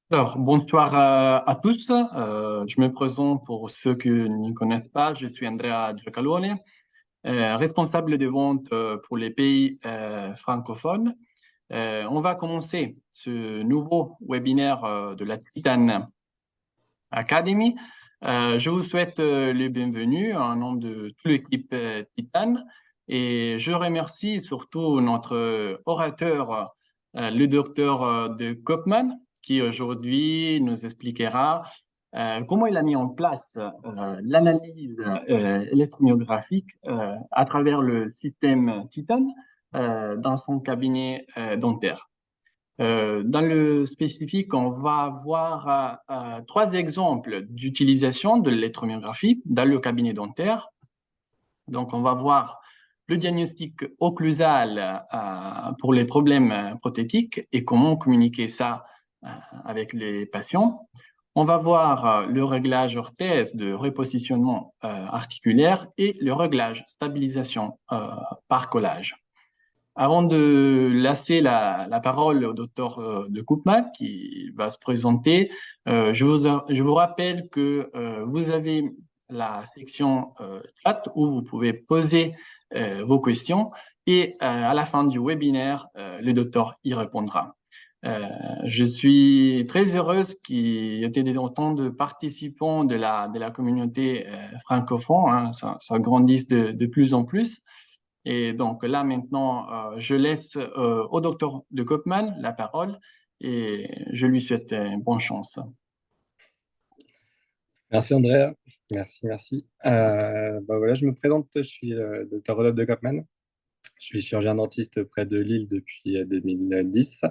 Alors, bonsoir à tous. Je me présente pour ceux qui ne me connaissent pas. Je suis Andrea Giacalone, responsable de vente pour les pays francophones. On va commencer ce nouveau webinaire de la Titan Academy. Je vous souhaite le bienvenu en nom de toute l'équipe Titan et je remercie surtout notre orateur, le docteur de Kopman, qui aujourd'hui nous expliquera comment il a mis en place l'analyse électromyographique à travers le système Titan dans son cabinet dentaire. Dans le spécifique, on va avoir trois exemples d'utilisation de l'électromyographie dans le cabinet dentaire. Donc, on va voir le diagnostic occlusal pour les problèmes prothétiques et comment communiquer ça avec les patients. On va voir le réglage orthèse de repositionnement articulaire et le réglage stabilisation par collage. Avant de laisser la parole au docteur de Koopman qui va se présenter, je vous rappelle que vous avez la section chat où vous pouvez poser vos questions et à la fin du webinaire, le docteur y répondra. Je suis très heureuse qu'il y ait autant de participants de la communauté francophone, hein, ça grandisse de plus en plus. Et donc là, maintenant, je laisse au docteur de Kopman la parole et je lui souhaite bonne chance. Merci Andrea, merci. Voilà, je me présente, je suis le docteur Rodolphe de Kopman. Je suis chirurgien dentiste près de Lille depuis 2010.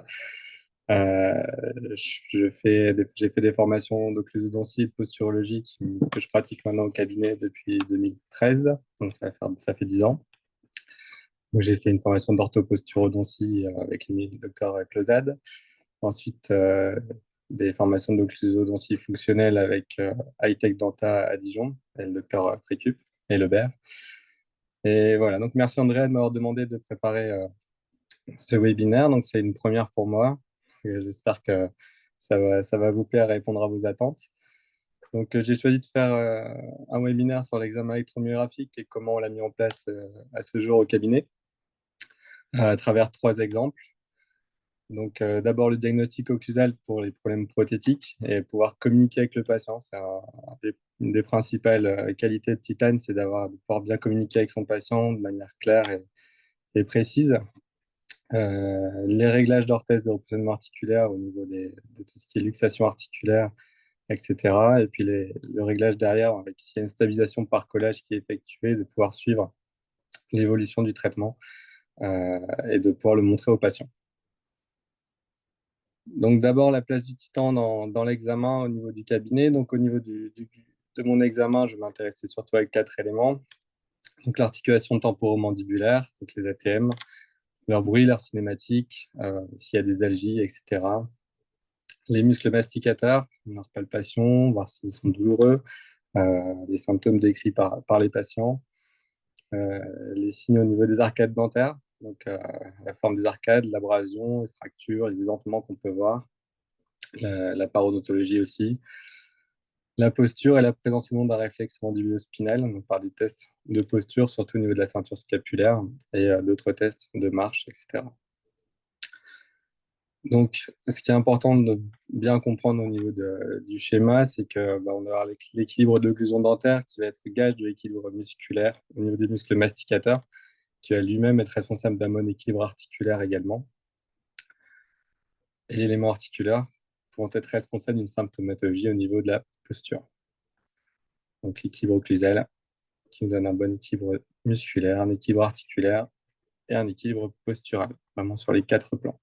J'ai fait des formations d'occlusodontie et de posturologie que je pratique maintenant au cabinet depuis 2013, donc ça fait 10 ans. Donc, j'ai fait une formation d'orthoposturodontie avec le docteur Closade. Ensuite, des formations d'occlusodontie fonctionnelle avec Hightech Denta à Dijon, et le docteur Précup et Lebert. Et voilà, donc merci Andrea de m'avoir demandé de préparer ce webinaire. Donc c'est une première pour moi. J'espère que ça va vous plaire et répondre à vos attentes. Donc j'ai choisi de faire un webinaire sur l'examen électromyographique et comment on l'a mis en place à ce jour au cabinet, à travers 3 exemples. Donc, d'abord, le diagnostic occlusal pour les problèmes prothétiques et pouvoir communiquer avec le patient. C'est une des principales qualités de Titan, c'est de pouvoir bien communiquer avec son patient de manière claire et précise. Les réglages d'orthèse de repositionnement articulaire au niveau de tout ce qui est luxation articulaire, etc. Et puis le réglage derrière, avec s'il y a une stabilisation par collage qui est effectuée, de pouvoir suivre l'évolution du traitement et de pouvoir le montrer au patient. Donc d'abord la place du titan dans l'examen au niveau du cabinet. Donc au niveau de mon examen, je m'intéressais surtout avec 4 éléments. Donc l'articulation temporomandibulaire, donc les ATM, leur bruit, leur cinématique, s'il y a des algies, etc. Les muscles masticateurs, leur palpation, voir s'ils sont douloureux, les symptômes décrits par les patients, les signes au niveau des arcades dentaires, donc la forme des arcades, l'abrasion, les fractures, les édentements qu'on peut voir, la parodontologie aussi, la posture et la présence ou non d'un réflexe mandibulo-spinal, donc par des tests de posture, surtout au niveau de la ceinture scapulaire et d'autres tests de marche, etc. Donc, ce qui est important de bien comprendre au niveau du schéma, c'est que on va avoir l'équilibre d'occlusion dentaire qui va être gage de l'équilibre musculaire au niveau des muscles masticateurs, qui va lui-même être responsable d'un bon équilibre articulaire également. Et l'élément articulaire pouvant être responsable d'une symptomatologie au niveau de la posture. Donc l'équilibre occlusal qui nous donne un bon équilibre musculaire, un équilibre articulaire et un équilibre postural, vraiment sur les 4 plans.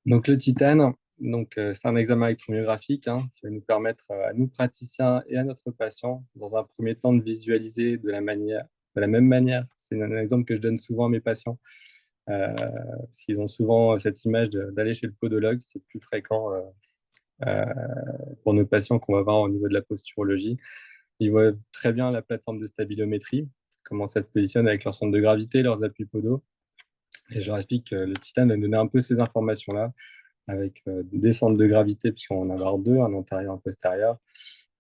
Donc le titane, c'est un examen électromyographique qui va nous permettre à nous praticiens et à notre patient, dans un premier temps, de visualiser de la même manière. C'est un exemple que je donne souvent à mes patients, parce qu'ils ont souvent cette image d'aller chez le podologue. C'est plus fréquent pour nos patients qu'on va voir au niveau de la posturologie. Ils voient très bien la plateforme de stabilométrie, comment ça se positionne avec leur centre de gravité, leurs appuis podaux. Et je leur explique que le titane va donner un peu ces informations-là, avec des centres de gravité, puisqu'on va en avoir deux, un antérieur, un postérieur,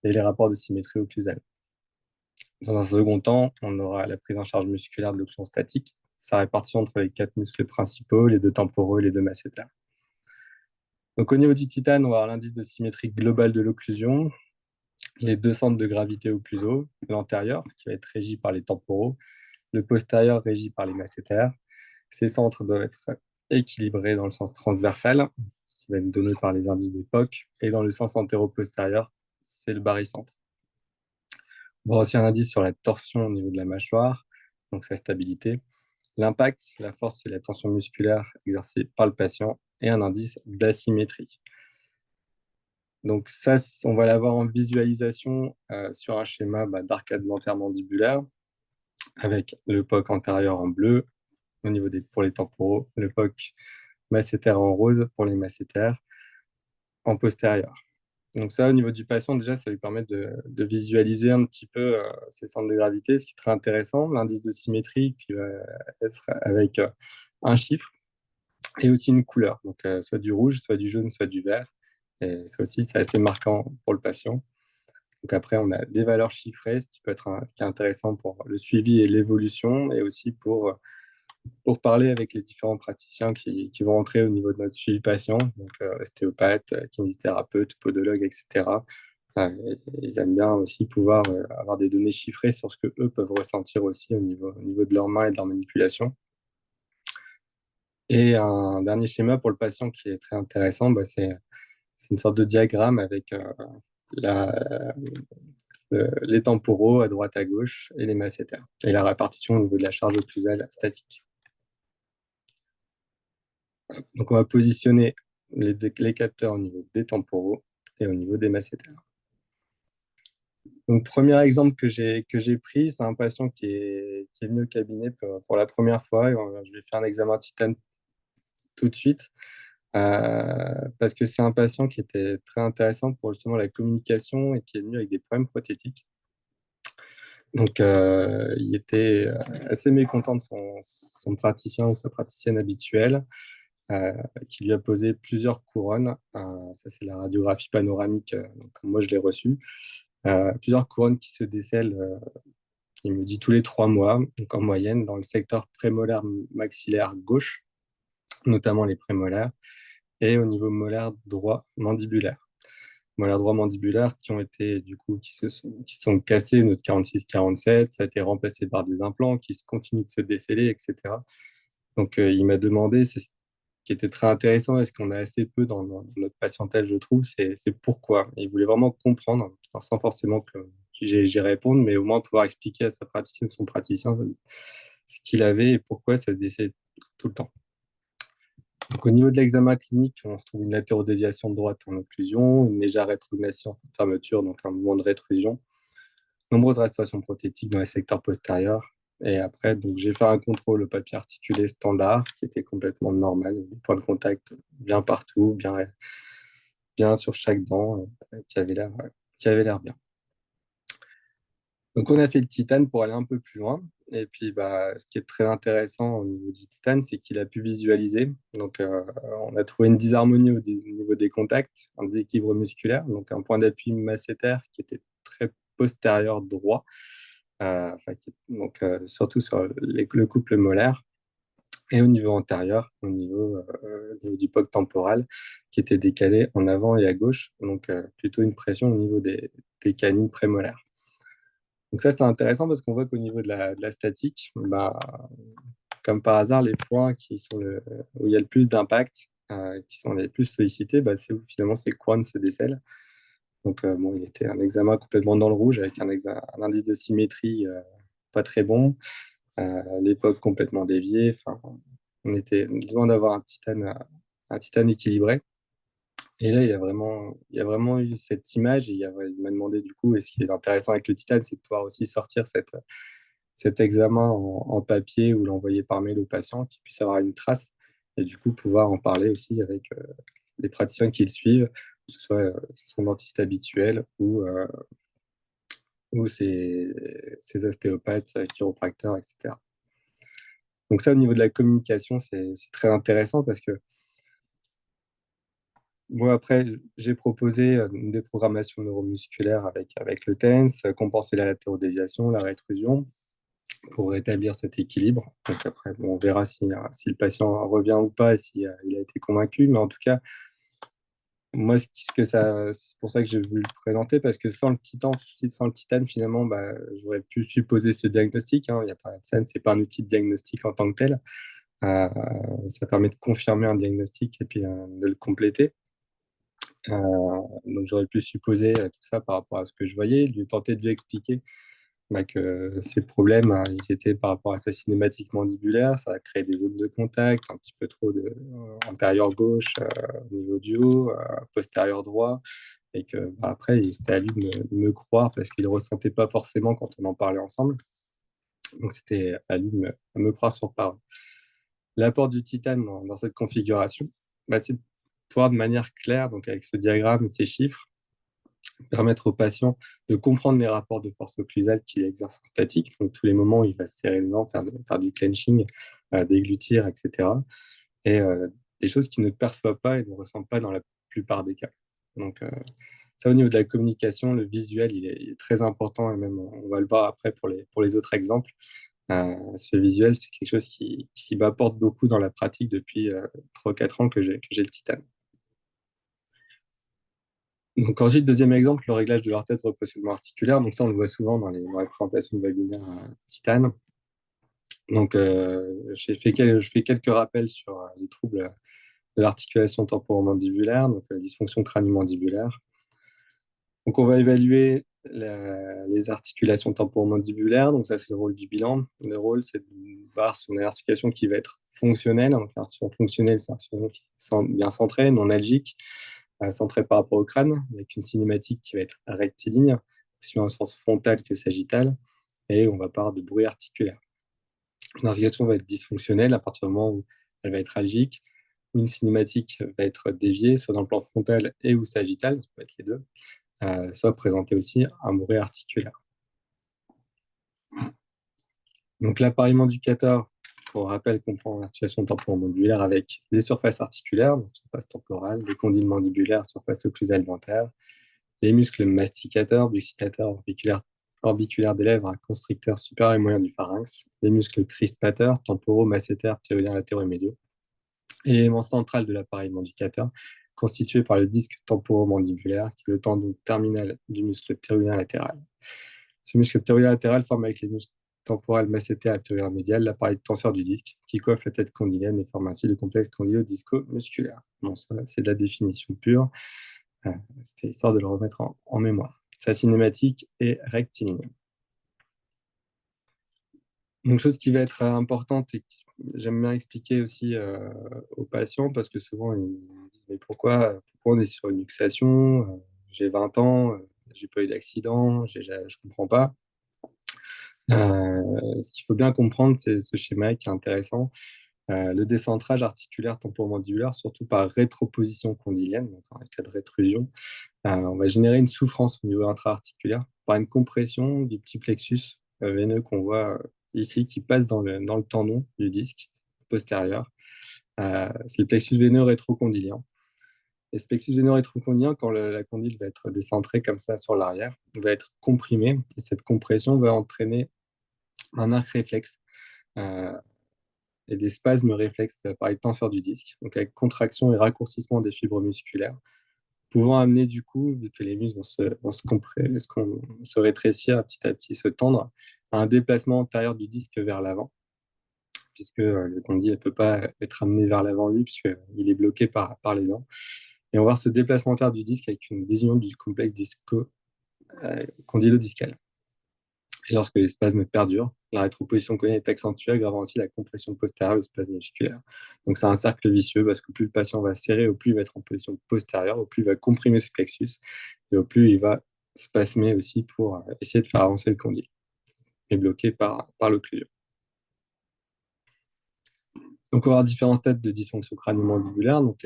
et les rapports de symétrie occlusale. Dans un second temps, on aura la prise en charge musculaire de l'occlusion statique, sa répartition entre les quatre muscles principaux, les deux temporaux et les deux masséters. Donc au niveau du titane, on va avoir l'indice de symétrie globale de l'occlusion, les deux centres de gravité occlusaux, l'antérieur qui va être régi par les temporaux, le postérieur régi par les masséters. Ces centres doivent être équilibrés dans le sens transversal, ce qui va être donné par les indices d'époque, et dans le sens antéro-postérieur, c'est le barycentre. On voit aussi un indice sur la torsion au niveau de la mâchoire, donc sa stabilité, l'impact, la force et la tension musculaire exercée par le patient, et un indice d'asymétrie. Donc ça, on va l'avoir en visualisation sur un schéma d'arcade dentaire mandibulaire, avec le POC antérieur en bleu au niveau pour les temporaux, le POC masséter en rose pour les masséters en postérieur. Donc ça, au niveau du patient, déjà, ça lui permet de visualiser un petit peu ses centres de gravité, ce qui est très intéressant, l'indice de symétrie qui va être avec un chiffre et aussi une couleur, donc soit du rouge, soit du jaune, soit du vert. Et ça aussi, c'est assez marquant pour le patient. Donc après, on a des valeurs chiffrées, ce qui peut être ce qui est intéressant pour le suivi et l'évolution, et aussi pour parler avec les différents praticiens qui vont entrer au niveau de notre suivi patient, donc ostéopathes, kinésithérapeutes, podologues, etc. Ils aiment bien aussi pouvoir avoir des données chiffrées sur ce que eux peuvent ressentir aussi au niveau de leurs mains et de leur manipulation. Et un dernier schéma pour le patient qui est très intéressant, c'est une sorte de diagramme avec la, les temporaux à droite à gauche et les masséters, et la répartition au niveau de la charge occlusale statique. Donc on va positionner les capteurs au niveau des temporaux et au niveau des masséters. Donc premier exemple que j'ai pris, c'est un patient qui est venu au cabinet pour la première fois. Et je lui ai fait un examen titane tout de suite parce que c'est un patient qui était très intéressant pour justement la communication et qui est venu avec des problèmes prothétiques. Donc, il était assez mécontent de son praticien ou sa praticienne habituelle, euh, qui lui a posé plusieurs couronnes. Ça, c'est la radiographie panoramique, donc, moi je l'ai reçue. Plusieurs couronnes qui se décèlent, il me dit, tous les 3 mois, donc en moyenne, dans le secteur prémolaire maxillaire gauche, notamment les prémolaires, et au niveau molaire droit mandibulaire. Molaire droit mandibulaire qui ont été, du coup, qui se sont cassés, notre 46-47, ça a été remplacé par des implants qui continuent de se déceler, etc. Donc, il m'a demandé, c'est ce qui était très intéressant et ce qu'on a assez peu dans notre patientèle, je trouve, c'est pourquoi. Et il voulait vraiment comprendre, alors sans forcément que j'y réponde, mais au moins pouvoir expliquer à sa praticienne, son praticien, ce qu'il avait et pourquoi ça se décèle tout le temps. Donc, au niveau de l'examen clinique, on retrouve une latérodéviation droite en occlusion, une légère rétrognation en fermeture, donc un mouvement de rétrusion, nombreuses restaurations prothétiques dans les secteurs postérieurs. Et après, donc, j'ai fait un contrôle au papier articulé standard qui était complètement normal, des points de contact bien partout, bien sur chaque dent, qui avait l'air bien. Donc, on a fait le titane pour aller un peu plus loin. Et puis, ce qui est très intéressant au niveau du titane, c'est qu'il a pu visualiser. Donc, on a trouvé une disharmonie au niveau des contacts, un déséquilibre musculaire, donc un point d'appui masséter qui était très postérieur droit, donc surtout sur le couple molaire, et au niveau antérieur, au niveau du POC temporal, qui était décalé en avant et à gauche, donc plutôt une pression au niveau des canines prémolaires. Donc ça, c'est intéressant parce qu'on voit qu'au niveau de la statique, comme par hasard, les points où il y a le plus d'impact, qui sont les plus sollicités, c'est où finalement ces couronnes se décèlent. Donc il était un examen complètement dans le rouge avec un indice de symétrie pas très bon, l'époque complètement déviée. Enfin, on était loin d'avoir un titane équilibré. Et là, il y a vraiment eu cette image. Et il m'a demandé du coup, et ce qui est intéressant avec le titane, c'est de pouvoir aussi sortir cet examen en papier ou l'envoyer par mail au patient, qui puisse avoir une trace et du coup pouvoir en parler aussi avec les praticiens qui le suivent, que ce soit son dentiste habituel ou ses ostéopathes, chiropracteurs, etc. Donc ça, au niveau de la communication, c'est très intéressant parce que moi, après, j'ai proposé une déprogrammation neuromusculaire avec le TENS, compenser la latérodéviation, la rétrusion, pour rétablir cet équilibre. Donc après, bon, on verra si le patient revient ou pas, et si il a été convaincu. Mais en tout cas, moi, c'est pour ça que j'ai voulu le présenter, parce que sans le titane, finalement, bah, j'aurais pu supposer ce diagnostic, hein. Il y a pas, c'est pas un outil de diagnostic en tant que tel. Euh, Ça permet de confirmer un diagnostic et puis de le compléter. Donc j'aurais pu supposer tout ça par rapport à ce que je voyais, lui tenter de lui expliquer bah, que ces problèmes, hein, ils étaient par rapport à sa cinématique mandibulaire, ça a créé des zones de contact, un petit peu trop de antérieur gauche au niveau du haut, postérieur droit, et que bah, après, c'était à lui de me croire parce qu'il ne ressentait pas forcément quand on en parlait ensemble. Donc c'était à lui de me croire sur parole. L'apport du titane dans cette configuration, bah, c'est de pouvoir de manière claire, donc avec ce diagramme, ces chiffres, permettre au patient de comprendre les rapports de force occlusale qu'il exerce en statique, donc tous les moments où il va se serrer les dents, faire du clenching, déglutir, etc. Et des choses qu'il ne perçoit pas et ne ressent pas dans la plupart des cas. Donc ça, au niveau de la communication, le visuel, il est très important, et même on va le voir après pour les autres exemples. Ce visuel, c'est quelque chose qui m'apporte beaucoup dans la pratique depuis 3-4 ans que j'ai le titane. Donc ensuite, deuxième exemple, le réglage de l'orthèse repositionnement articulaire. Donc ça, on le voit souvent dans les présentations de webinaires titane. Donc je fais quelques rappels sur les troubles de l'articulation temporomandibulaire, donc la dysfonction crânio-mandibulaire. Donc on va évaluer les articulations temporomandibulaires. Donc ça, c'est le rôle du bilan. Le rôle, c'est de voir si on a une articulation qui va être fonctionnelle. Donc l'articulation fonctionnelle, c'est une articulation qui est bien centrée, non algique, centré par rapport au crâne, avec une cinématique qui va être rectiligne, aussi bien au sens frontal que sagittal, et on va parler de bruit articulaire. Une articulation va être dysfonctionnelle à partir du moment où elle va être algique, ou une cinématique va être déviée, soit dans le plan frontal et ou sagittal, ça peut être les deux, soit présenter aussi un bruit articulaire. Donc l'appareillement du Cator, pour rappel, comprend l'articulation temporomandibulaire avec les surfaces articulaires, donc surface temporale, les condyles mandibulaires, surface occlusale dentaire, les muscles masticateurs, buccitateurs, orbiculaires des lèvres, constricteurs supérieur et moyen du pharynx, les muscles crispateurs, temporaux, masséters, ptérygiens latéraux et médiaux, et l'élément central de l'appareil mandicateur, constitué par le disque temporomandibulaire, qui est le tendon terminal du muscle ptérygien latéral. Ce muscle ptérygien latéral forme avec les muscles temporal, masséter et ptérygien médial l'appareil tenseur du disque, qui coiffe la tête condylienne et forme ainsi le complexe condylo-disco-musculaire. Bon, ça, c'est de la définition pure. C'était histoire de le remettre en mémoire. Sa cinématique est rectiligne. Une chose qui va être importante et que j'aime bien expliquer aussi aux patients, parce que souvent ils disent mais pourquoi on est sur une luxation, j'ai 20 ans, j'ai pas eu d'accident, je comprends pas. Ce qu'il faut bien comprendre, c'est ce schéma qui est intéressant. Le décentrage articulaire temporomandibulaire, surtout par rétroposition condylienne, donc en cas de rétrusion, on va générer une souffrance au niveau intra-articulaire par une compression du petit plexus veineux qu'on voit ici, qui passe dans le tendon du disque postérieur. C'est le plexus veineux rétrocondylien. Et ce plexus veineux rétrocondylien, quand la condyle va être décentrée comme ça sur l'arrière, va être comprimée. Et cette compression va entraîner un arc réflexe et des spasmes réflexes de l'appareil tenseur du disque, donc avec contraction et raccourcissement des fibres musculaires, pouvant amener du coup, vu que les muscles se rétrécir petit à petit, se tendre, à un déplacement antérieur du disque vers l'avant, puisque le condyle ne peut pas être amené vers l'avant lui, puisqu'il est bloqué par les dents. Et on va voir ce déplacement antérieur du disque avec une désunion du complexe condylodiscal. Et lorsque les spasmes perdurent, la rétroposition conienne est accentuée, aggravant ainsi la compression postérieure et le spasme musculaire. Donc c'est un cercle vicieux parce que plus le patient va serrer, au plus il va être en position postérieure, au plus il va comprimer ce plexus et au plus il va spasmer aussi pour essayer de faire avancer le condyle, et bloqué par l'occlusion. Donc, on va avoir différents stades de dysfonction crânio-mandibulaire. Donc,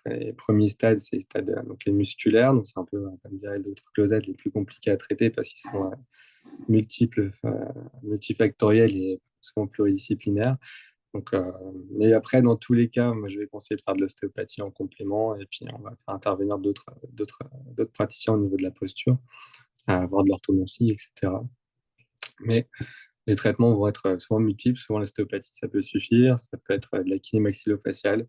les premiers stades, c'est les stades donc les musculaires. Donc, c'est un peu, comme dirait l'autre Closette, les plus compliqués à traiter parce qu'ils sont multifactoriels et souvent pluridisciplinaires. Donc, mais après, dans tous les cas, moi, je vais conseiller de faire de l'ostéopathie en complément et puis on va faire intervenir d'autres praticiens au niveau de la posture, avoir de l'orthodontie, etc. Mais les traitements vont être souvent multiples. Souvent, l'ostéopathie, ça peut suffire. Ça peut être de la kiné maxillofaciale,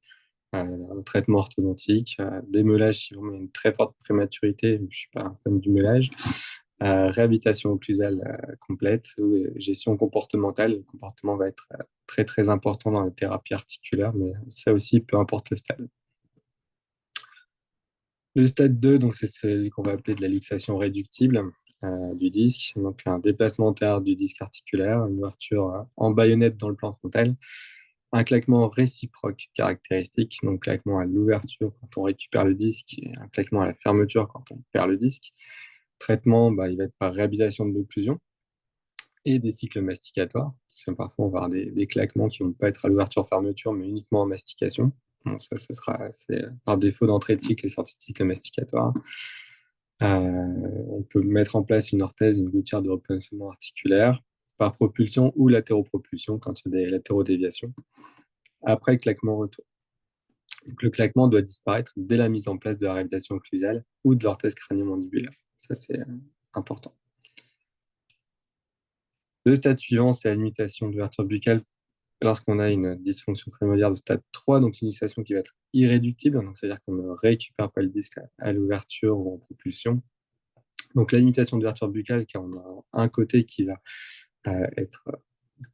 un traitement orthodontique, des meulages si vraiment il y a une très forte prématurité. Je ne suis pas un fan du meulage. Réhabilitation occlusale complète, gestion comportementale. Le comportement va être très, très important dans la thérapie articulaire, mais ça aussi, peu importe le stade. Le stade 2, donc c'est celui qu'on va appeler de la luxation réductible du disque, donc un déplacement antérieur du disque articulaire, une ouverture en baïonnette dans le plan frontal, un claquement réciproque caractéristique, donc claquement à l'ouverture quand on récupère le disque et un claquement à la fermeture quand on perd le disque. Traitement, il va être par réhabilitation de l'occlusion et des cycles masticatoires, parce que parfois on va avoir des claquements qui ne vont pas être à l'ouverture-fermeture, mais uniquement en mastication. Bon, ça c'est par défaut d'entrée de cycle et sortie de cycle masticatoire. On peut mettre en place une orthèse, une gouttière de repositionnement articulaire par propulsion ou latéropropulsion quand il y a des latérodéviations. Après claquement retour. Donc, le claquement doit disparaître dès la mise en place de la réhabilitation occlusale ou de l'orthèse crânio-mandibulaire. Ça, c'est important. Le stade suivant, c'est la limitation de l'ouverture buccale lorsqu'on a une dysfonction prémolaire de stade 3, donc une luxation qui va être irréductible, donc c'est-à-dire qu'on ne récupère pas le disque à l'ouverture ou en propulsion. Donc la limitation de l'ouverture buccale, car on a un côté qui va être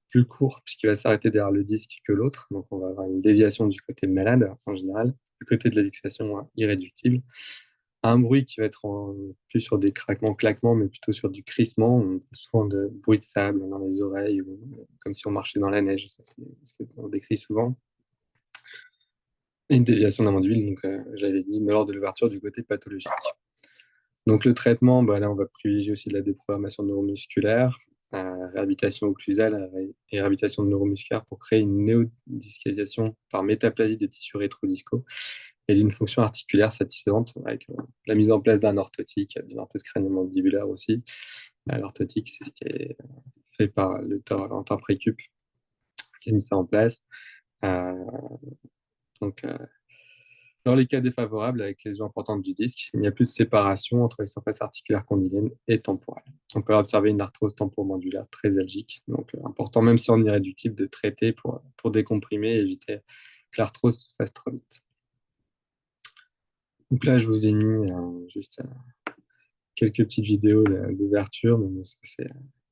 plus court puisqu'il va s'arrêter derrière le disque que l'autre, donc on va avoir une déviation du côté malade en général, du côté de la luxation irréductible. Un bruit qui va être plus sur des craquements, claquements, mais plutôt sur du crissement, souvent de bruit de sable dans les oreilles, ou comme si on marchait dans la neige, ça, c'est ce qu'on décrit souvent. Et une déviation de la mandibule, donc j'avais dit, lors de l'ouverture du côté pathologique. Donc le traitement, là on va privilégier aussi de la déprogrammation neuromusculaire, réhabilitation occlusale et réhabilitation neuromusculaire pour créer une néodiscalisation par métaplasie des tissus rétrodiscaux et d'une fonction articulaire satisfaisante avec la mise en place d'un orthotique, d'une orthèse crânio-mandibulaire aussi. L'orthotique, c'est ce qui est fait par le Valentin Précup qui a mis ça en place. Donc, dans les cas défavorables, avec lésion importante du disque, il n'y a plus de séparation entre les surfaces articulaires condyliennes et temporales. On peut observer une arthrose temporomandibulaire très algique, donc important, même si on est irréductible, de traiter pour décomprimer et éviter que l'arthrose se fasse trop vite. Donc là, je vous ai mis juste quelques petites vidéos d'ouverture. Vous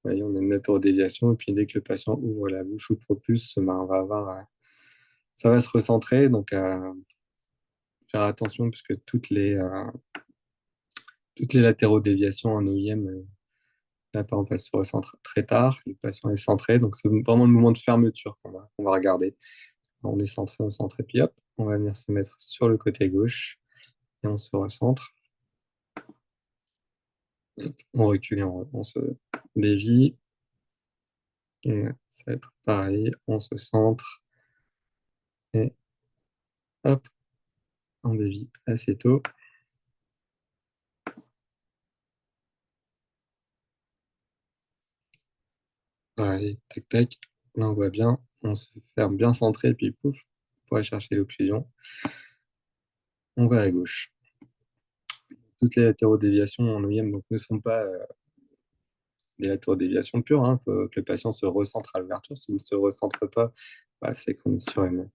voyez, on a une latérodéviation, et puis dès que le patient ouvre la bouche ou propulse, on va avoir, ça va se recentrer, donc faire attention puisque toutes les latérodéviations en OIM, là, par exemple, elles se recentrent très tard, le patient est centré, donc c'est vraiment le moment de fermeture qu'on va regarder. On est centré, puis hop, on va venir se mettre sur le côté gauche, et on se recentre. On recule et on se dévie. Et ça va être pareil, on se centre, et hop, on dévie assez tôt. Pareil, tac, tac. Là, on voit bien, on se ferme bien centré, puis pouf, pour aller chercher l'occlusion. On va à gauche. Toutes les latérodéviations en OIM donc, ne sont pas des latérodéviations pures. Il faut que le patient se recentre à l'ouverture. S'il ne se recentre pas, c'est qu'on est sur une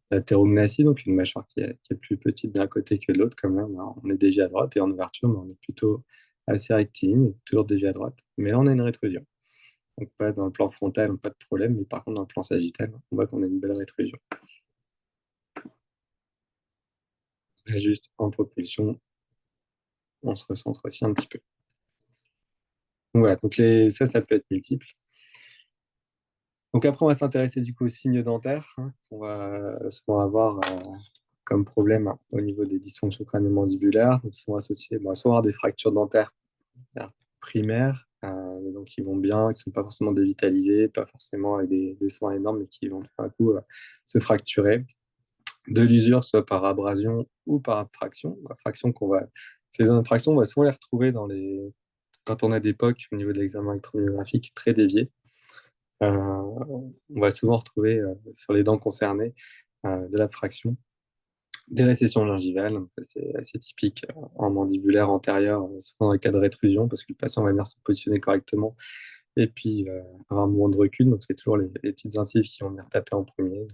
latérognathie, donc une mâchoire qui est plus petite d'un côté que de l'autre. Comme là, on est dévié à droite et en ouverture, mais on est plutôt assez rectiligne, toujours dévié à droite. Mais là, on a une rétrusion. Donc, pas dans le plan frontal, pas de problème, mais par contre, dans le plan sagittal, on voit qu'on a une belle rétrusion. Là, juste en propulsion, on se recentre aussi un petit peu. Donc, voilà, donc ça peut être multiple. Donc après, on va s'intéresser du coup aux signes dentaires qu'on va souvent avoir comme problème au niveau des dysfonctions crânio-mandibulaires. Donc, ils sont associés soit à des fractures dentaires primaires, les dents qui vont bien, qui ne sont pas forcément dévitalisées, pas forcément avec des soins énormes, mais qui vont tout d'un coup se fracturer. De l'usure, soit par abrasion ou par abfraction. Ces zones d'abfraction, on va souvent les retrouver quand on a des POC au niveau de l'examen électromyographique très déviés. On va souvent retrouver sur les dents concernées de l'abfraction, des récessions gingivales. Donc ça, c'est assez typique en mandibulaire antérieur, souvent dans les cas de rétrusion, parce que le patient va venir se positionner correctement et puis avoir un mouvement de recul. Donc c'est toujours les petites incisives qui vont venir taper en premier,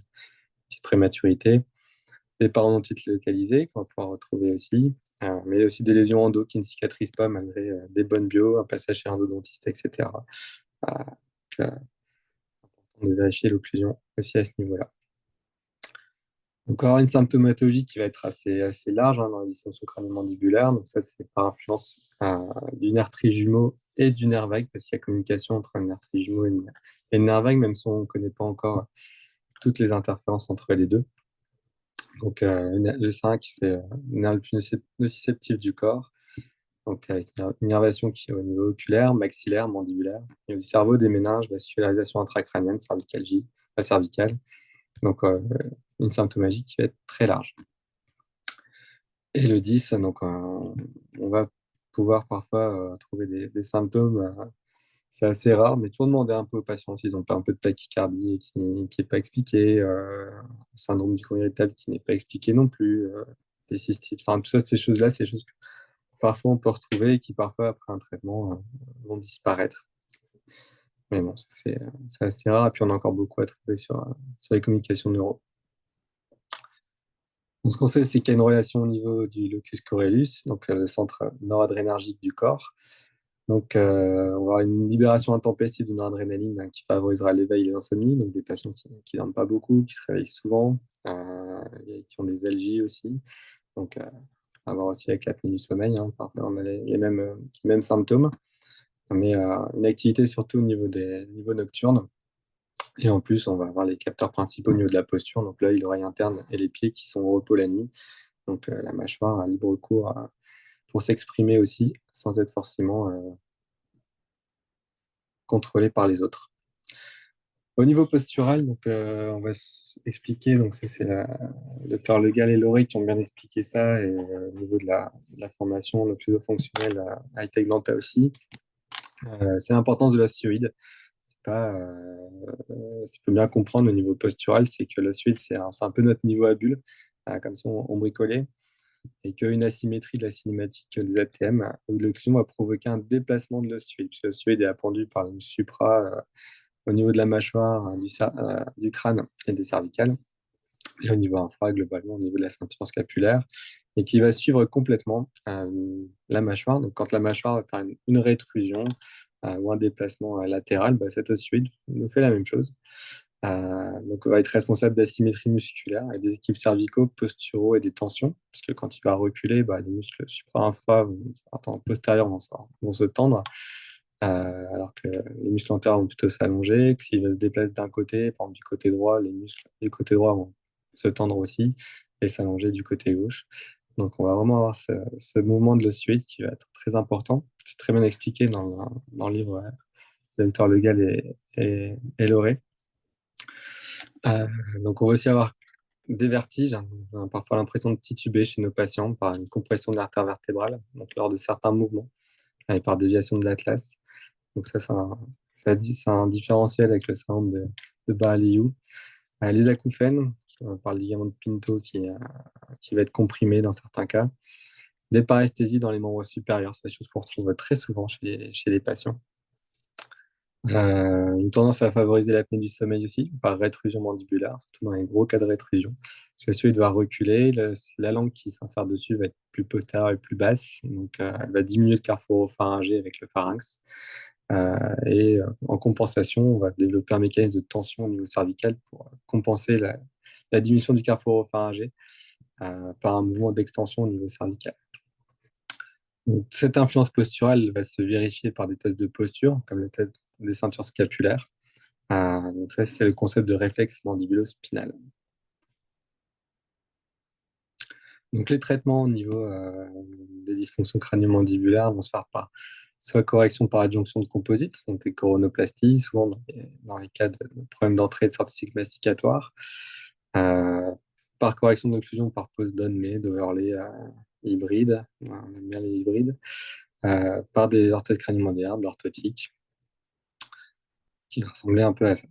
petite prématurité. Des parodontites localisées qu'on va pouvoir retrouver aussi, mais aussi des lésions endo qui ne cicatrisent pas malgré des bonnes bios, un passage chez un endodontiste, etc. Donc, on de vérifier l'occlusion aussi à ce niveau-là. Donc, on va avoir une symptomatologie qui va être assez large dans la dysfonction crânio-mandibulaire. Donc, ça, c'est par influence du nerf trijumeau et du nerf vague, parce qu'il y a communication entre un nerf trijumeau et le nerf vague, même si on ne connaît pas encore toutes les interférences entre les deux. Donc, le 5, c'est le nerf le plus nociceptif du corps, donc avec une innervation qui est au niveau oculaire, maxillaire, mandibulaire, et du cerveau, des méninges, vascularisation intracrânienne, cervicalgie, la cervicale. Donc, une symptomologie qui va être très large. Et le 10, donc, on va pouvoir parfois trouver des symptômes. C'est assez rare, mais toujours demander un peu aux patients s'ils ont pas un peu de tachycardie qui n'est pas expliqué, syndrome du côlon irritable qui n'est pas expliqué non plus, des cystites, enfin tout ça, ces choses-là, c'est des choses que parfois on peut retrouver et qui parfois après un traitement vont disparaître. Mais bon, c'est assez rare et puis on a encore beaucoup à trouver sur les communications neuro. Donc, ce qu'on sait, c'est qu'il y a une relation au niveau du locus coeruleus, donc le centre noradrénergique du corps. Donc, on va avoir une libération intempestive de noradrénaline qui favorisera l'éveil et l'insomnie, donc des patients qui dorment pas beaucoup, qui se réveillent souvent, et qui ont des algies aussi. Donc, à voir aussi avec l'apnée du sommeil, hein, parfois on a les mêmes symptômes, mais une activité surtout au niveau des niveaux nocturnes. Et en plus, on va avoir les capteurs principaux au niveau de la posture, donc l'œil, l'oreille interne et les pieds qui sont au repos la nuit. Donc, la mâchoire a libre cours pour s'exprimer aussi, sans être forcément contrôlée par les autres. Au niveau postural, donc, on va expliquer, donc c'est le docteur Legal et Laurie qui ont bien expliqué ça, et au niveau de la formation, le pseudo-fonctionnel à Hightech Denta aussi, c'est l'importance de l'ostéoïde. C'est pas, ce qu'il faut bien comprendre au niveau postural, c'est que l'ostéoïde, c'est un peu notre niveau à bulle, comme si on bricolait, et qu'une asymétrie de la cinématique des ATM ou de l'occlusion va provoquer un déplacement de l'ostéoïde, puisque l'ostéoïde est appendu par une supra au niveau de la mâchoire, du crâne et des cervicales, et au niveau infra, globalement, au niveau de la ceinture scapulaire, et qui va suivre complètement la mâchoire. Donc, quand la mâchoire va faire une rétrusion ou un déplacement latéral, cette ostéoïde nous fait la même chose. Donc, on va être responsable d'asymétrie musculaire et des équilibres cervicaux, posturaux et des tensions, puisque quand il va reculer, les muscles supra-infra, postérieurs vont se tendre, alors que les muscles antérieurs vont plutôt s'allonger, que s'il va se déplacer d'un côté, par exemple du côté droit, les muscles du côté droit vont se tendre aussi et s'allonger du côté gauche. Donc, on va vraiment avoir ce mouvement de l'ostéoïde qui va être très important. C'est très bien expliqué dans le livre de Dr. Legal et Lauré. Donc, on va aussi avoir des vertiges, hein. On a parfois l'impression de tituber chez nos patients par une compression de l'artère vertébrale, donc lors de certains mouvements, et par déviation de l'atlas. Donc ça, c'est un différentiel avec le syndrome de Bar-Lew. Les acouphènes, par le ligament de Pinto qui va être comprimé dans certains cas. Des paresthésies dans les membres supérieurs, c'est des choses qu'on retrouve très souvent chez les patients. Une tendance à favoriser l'apnée du sommeil aussi, par rétrusion mandibulaire, surtout dans les gros cas de rétrusion. Parce que celui doit reculer, la langue qui s'insère dessus va être plus postérieure et plus basse, donc elle va diminuer le carrefour oropharyngé avec le pharynx. Et en compensation, on va développer un mécanisme de tension au niveau cervical pour compenser la diminution du carrefour oropharyngé par un mouvement d'extension au niveau cervical. Donc, cette influence posturale va se vérifier par des tests de posture, comme le test des ceintures scapulaires. Donc ça, c'est le concept de réflexe mandibulo-spinal. Donc les traitements au niveau des dysfonctions crânio-mandibulaires vont se faire par soit correction par adjonction de composites, donc des coronoplasties, souvent dans les cas de problèmes d'entrée et de sortie masticatoire, par correction d'occlusion par post-Donnelly, d'overlay hybride, on aime bien les hybrides, par des orthèses crânio-mandibulaires, d'orthotiques, qui ressemblaient un peu à ça.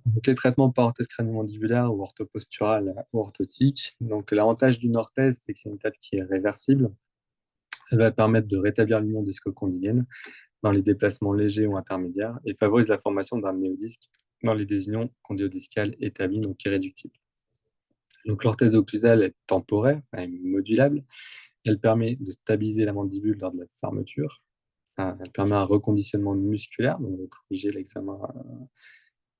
Donc, les traitements par orthèse crânio-mandibulaire ou orthoposturale ou orthotique. Donc, l'avantage d'une orthèse, c'est que c'est une étape qui est réversible. Elle va permettre de rétablir l'union disco-condylienne dans les déplacements légers ou intermédiaires et favorise la formation d'un néodisque dans les désunions condylo-discales établies, donc irréductibles. Donc, l'orthèse occlusale est temporaire, elle est modulable. Elle permet de stabiliser la mandibule lors de la fermeture. Elle permet un reconditionnement musculaire, donc de corriger l'examen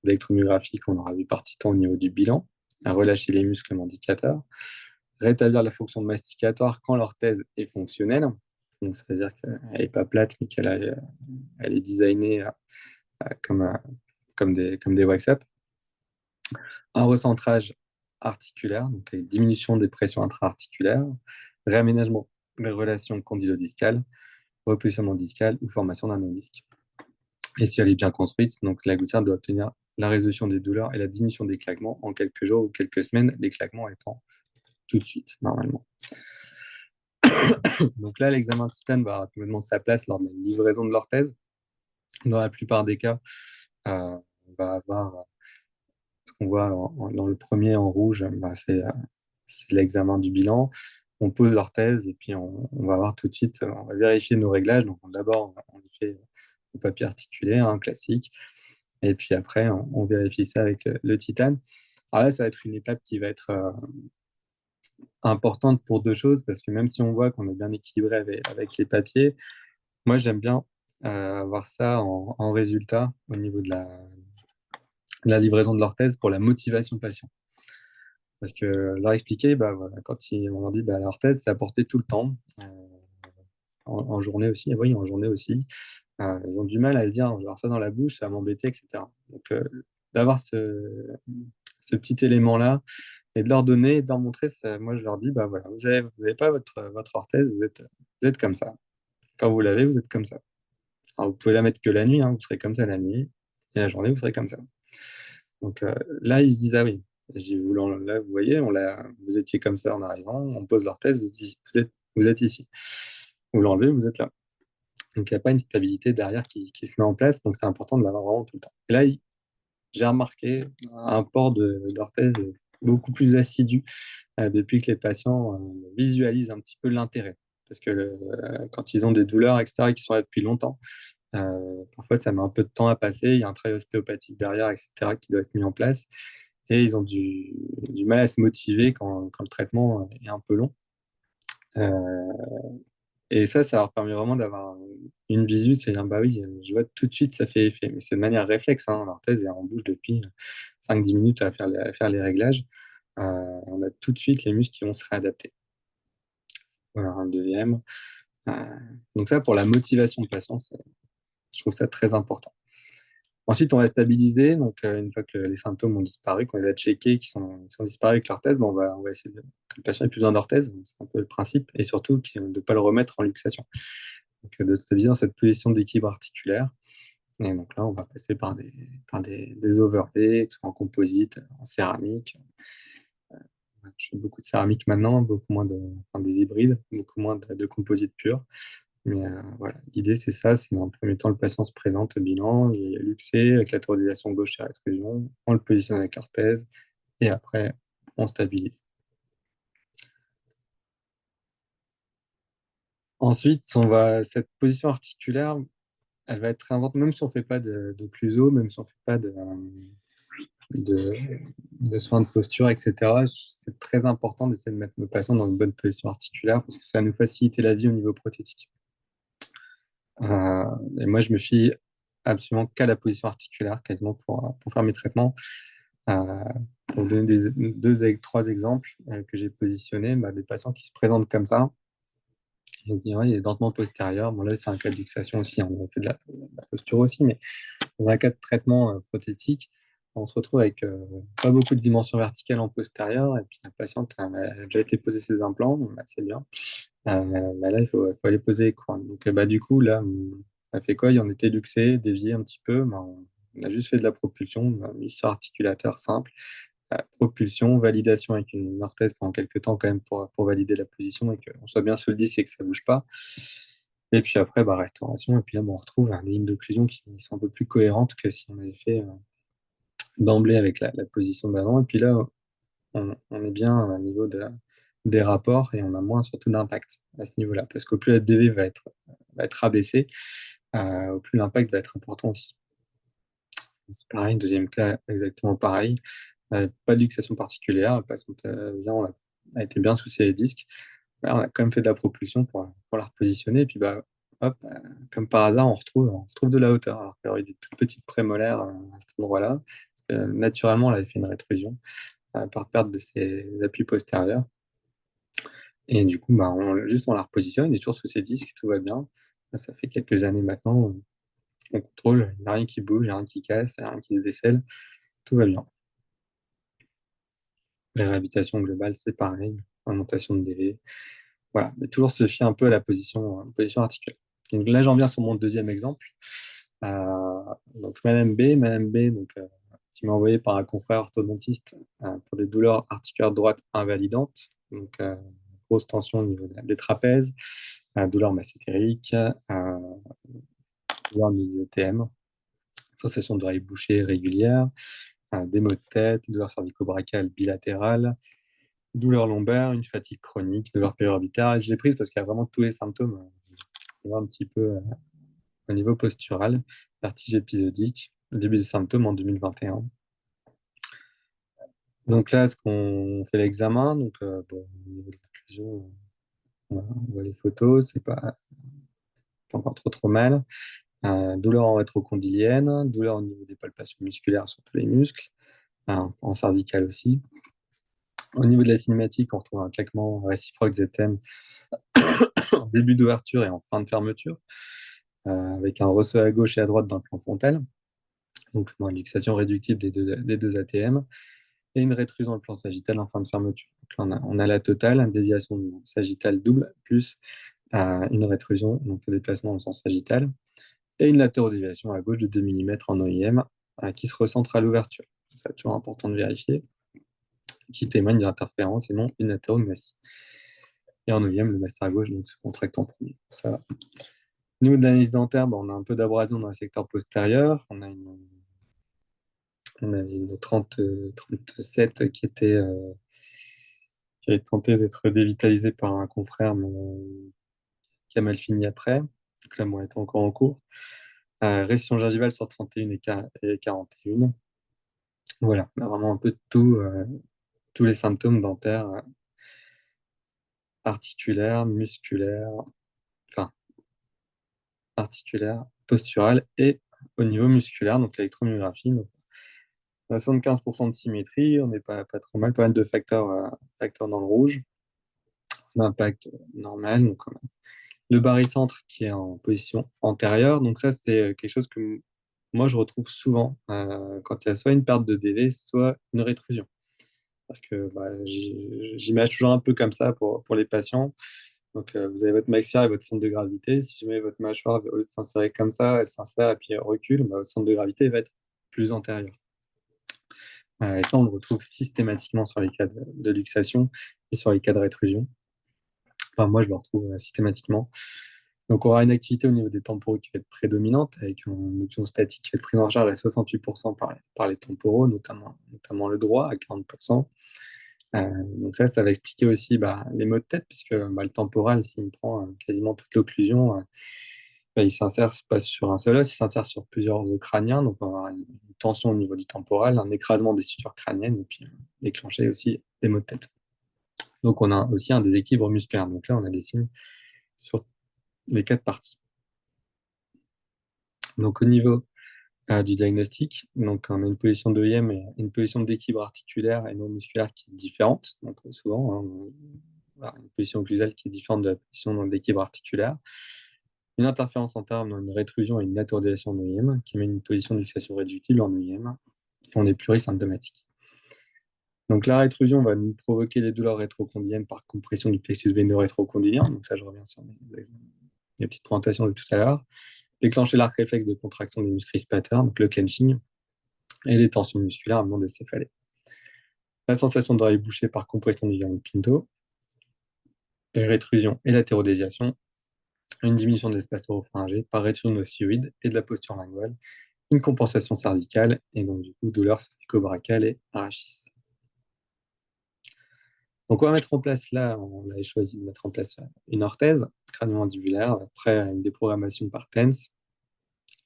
d'électromyographie qu'on aura vu par Titan au niveau du bilan, à relâcher les muscles mandicateurs, rétablir la fonction masticatoire quand l'orthèse est fonctionnelle, donc c'est-à-dire qu'elle n'est pas plate, mais elle est designée comme des wax-up. Un recentrage articulaire, donc avec diminution des pressions intra-articulaires, réaménagement des relations condylo-discales, repositionnement discal ou formation d'un disque. Et si elle est bien construite, donc la gouttière doit obtenir la résolution des douleurs et la diminution des claquements en quelques jours ou quelques semaines, les claquements étant tout de suite, normalement. Donc là, l'examen Titan va rapidement sa place lors de la livraison de l'orthèse. Dans la plupart des cas, on va avoir ce qu'on voit dans le premier en rouge, c'est l'examen du bilan. On pose l'orthèse et puis on va voir tout de suite, on va vérifier nos réglages. Donc d'abord, on fait le papier articulé, classique. Et puis après, on vérifie ça avec le titane. Alors là, ça va être une étape qui va être importante pour deux choses, parce que même si on voit qu'on est bien équilibré avec les papiers, moi, j'aime bien avoir ça en résultat au niveau de la livraison de l'orthèse pour la motivation patient. Parce que leur expliquer, voilà, quand on leur dit l'orthèse, c'est apporté tout le temps, en journée aussi. Et oui, en journée aussi. Ils ont du mal à se dire, je vais avoir ça dans la bouche, ça va m'embêter, etc. Donc, d'avoir ce petit élément-là et de leur donner, de leur montrer, moi je leur dis, voilà, vous avez pas votre orthèse, vous êtes comme ça. Quand vous l'avez, vous êtes comme ça. Alors, vous pouvez la mettre que la nuit, vous serez comme ça la nuit, et la journée, vous serez comme ça. Donc là, ils se disent, ah oui, là, vous voyez, vous étiez comme ça en arrivant, on pose l'orthèse, vous êtes ici. Vous l'enlevez, vous êtes là. Donc il n'y a pas une stabilité derrière qui se met en place, donc c'est important de l'avoir vraiment tout le temps. Et là, j'ai remarqué un port d'orthèse beaucoup plus assidu depuis que les patients visualisent un petit peu l'intérêt. Parce que quand ils ont des douleurs, etc., qui sont là depuis longtemps, parfois ça met un peu de temps à passer, il y a un travail ostéopathique derrière, etc., qui doit être mis en place. Et ils ont du mal à se motiver quand le traitement est un peu long. Et ça leur permet vraiment d'avoir une visu, de se dire, bah oui, je vois tout de suite, ça fait effet. Mais c'est de manière réflexe, l'orthèse est en bouche depuis 5-10 minutes à faire les réglages. On a tout de suite les muscles qui vont se réadapter. Voilà, un deuxième. Donc ça, pour la motivation de patient, je trouve ça très important. Ensuite, on va stabiliser. Donc, une fois que les symptômes ont disparu, qu'on les a checkés, qu'ils sont disparus avec l'orthèse, on va essayer que le patient ait plus besoin d'orthèse. C'est un peu le principe. Et surtout, de ne pas le remettre en luxation. Donc, de stabiliser dans cette position d'équilibre articulaire. Et donc là, on va passer par des overlays, que ce soit en composite, en céramique. Je fais beaucoup de céramique maintenant, beaucoup moins des hybrides, beaucoup moins de composite pur. Mais voilà, l'idée c'est ça, c'est dans le premier temps, le patient se présente au bilan, il est luxé avec la tordilation gauche et rétrusion, on le positionne avec l'orthèse, et après, on stabilise. Ensuite, cette position articulaire, elle va être réinventée, même si on ne fait pas d'occluso, même si on ne fait pas de soins de posture, etc. C'est très important d'essayer de mettre nos patients dans une bonne position articulaire parce que ça va nous faciliter la vie au niveau prothétique. Et moi, je me fie absolument qu'à la position articulaire, quasiment pour faire mes traitements. Pour donner trois exemples que j'ai positionnés, des patients qui se présentent comme ça. Je me dis, ouais, il y a des dentements postérieurs. Bon, là, c'est un cas de luxation aussi. On fait de la posture aussi, mais dans un cas de traitement prothétique, on se retrouve avec pas beaucoup de dimension verticale en postérieur. Et puis, la patiente a déjà été posée ses implants, c'est bien. Bah là, il faut aller poser les couronnes. Donc, bah, du coup, là, on a fait quoi? On était luxé, dévié un petit peu, mais on a juste fait de la propulsion, on a mis sur articulateur simple. Propulsion, validation avec une orthèse pendant quelques temps quand même pour valider la position et qu'on soit bien sur le disque et que ça bouge pas. Et puis après, bah, restauration. Et puis là, bah, on retrouve des lignes d'occlusion qui sont un peu plus cohérentes que si on avait fait d'emblée avec la position d'avant. Et puis là, on est bien au niveau des rapports et on a moins surtout d'impact à ce niveau-là. Parce qu'au plus la DV va être rabaissée, au plus l'impact va être important aussi. C'est pareil, deuxième cas, exactement pareil. Pas de luxation particulière, parce qu'on a été bien soucié les disques. Là, on a quand même fait de la propulsion pour la repositionner. Et puis, bah, hop, comme par hasard, on retrouve de la hauteur. Alors qu'il y aurait des toutes petites prémolaires à cet endroit-là. Parce que, naturellement, elle avait fait une rétrusion par perte de ses appuis postérieurs. Et du coup, bah, juste on la repositionne, il est toujours sous ses disques, tout va bien. Ça fait quelques années maintenant, on contrôle, il n'y a rien qui bouge, il n'y a rien qui casse, il n'y a rien qui se décèle, tout va bien. La réhabilitation globale, c'est pareil, augmentation de délai. Voilà, mais toujours se fier un peu à la position articulaire. Donc là, j'en viens sur mon deuxième exemple. Euh, donc Madame B donc, qui m'a envoyé par un confrère orthodontiste pour des douleurs articulaires droites invalidantes. Donc, grosse tension au niveau des trapèzes, douleur massétérique, douleur des ATM, sensation d'oreille bouchée régulière, des maux de tête, douleur cervico-brachiale bilatérale, douleur lombaire, une fatigue chronique, douleur périorbitaire. Et je l'ai prise parce qu'il y a vraiment tous les symptômes. On voit un petit peu au niveau postural, vertige épisodique, début des symptômes en 2021. Donc là, ce qu'on fait l'examen, donc bon, au niveau de l'inclusion, on voit les photos, c'est pas encore trop mal. Douleur en rétrocondylienne, douleur au niveau des palpations musculaires sur tous les muscles, en cervical aussi. Au niveau de la cinématique, on retrouve un claquement réciproque ZM en début d'ouverture et en fin de fermeture, avec un ressaut à gauche et à droite d'un plan frontal, donc une luxation réductive des deux ATM, et une rétruse dans le plan sagittal en fin de fermeture. Donc là, on a la totale, une déviation sagittale double, plus une rétrusion, donc le déplacement dans le sens sagittal, et une latérodéviation à gauche de 2 mm en OIM, qui se recentre à l'ouverture. C'est toujours important de vérifier, qui témoigne d'une interférence et non une hétérognathie. Et en neuvième, le master à gauche donc, se contracte en premier. Ça va. Au niveau de l'analyse dentaire, on a un peu d'abrasion dans le secteur postérieur. On a une 37 qui a tenté d'être dévitalisée par un confrère, mais qui a mal fini après. Donc là, moi, elle est encore en cours. Récision gingivale sur 31 et 41. Voilà, on a vraiment un peu de tout, tous les symptômes dentaires, articulaires, musculaires, enfin, articulaire, postural et au niveau musculaire, donc l'électromyographie. Donc, on a 75% de symétrie, on n'est pas trop mal, pas mal de facteurs dans le rouge. L'impact normal, donc on a le barycentre qui est en position antérieure. Donc ça, c'est quelque chose que moi, je retrouve souvent quand il y a soit une perte de délai, soit une rétrusion. Parce que bah, j'imagine toujours un peu comme ça pour les patients. Donc, vous avez votre maxillaire et votre centre de gravité. Si jamais votre mâchoire, au lieu de s'insérer comme ça, elle s'insère et puis elle recule, bah, votre centre de gravité va être plus antérieur. Et ça, on le retrouve systématiquement sur les cas de luxation et sur les cas de rétrusion. Enfin, moi, je le retrouve systématiquement. Donc, on aura une activité au niveau des temporaux qui va être prédominante, avec une option statique qui va être prise en charge à 68% par les temporaux, notamment le droit à 40%. Donc ça va expliquer aussi les maux de tête, puisque le temporal, s'il prend quasiment toute l'occlusion, il s'insère pas sur un seul os, il s'insère sur plusieurs os crâniens, donc on va avoir une tension au niveau du temporal, un écrasement des sutures crâniennes, et puis déclencher aussi des maux de tête. Donc on a aussi un déséquilibre musculaire. Donc là, on a des signes sur les quatre parties. Donc au niveau du diagnostic, donc on a une position d'OIM et une position d'équilibre articulaire et non musculaire qui est différente. Donc souvent, on a une position occlusale qui est différente de la position d'équilibre articulaire. Une interférence antérieure dans une rétrusion et une latéralisation en OIM qui met une position de luxation réductible en OIM. Et on est plurisymptomatique. Donc la rétrusion va nous provoquer les douleurs rétrocondyliennes par compression du plexus veineux rétrocondylien. Donc ça, je reviens sur les petites présentations de tout à l'heure. Déclencher l'arc réflexe de contraction des muscles crispateurs, donc le clenching, et les tensions musculaires à moment de céphalée. La sensation d'oreille bouchée par compression du vernis Pinto, les rétrusions et latérodéviation, une diminution de l'espace oropharyngé par rétrusion ocioïde et de la posture linguale, une compensation cervicale, et donc du coup douleur cervico-brachale et arachis. Donc on va mettre en place là, on avait choisi de mettre en place une orthèse crânio-mandibulaire après une déprogrammation par TENS.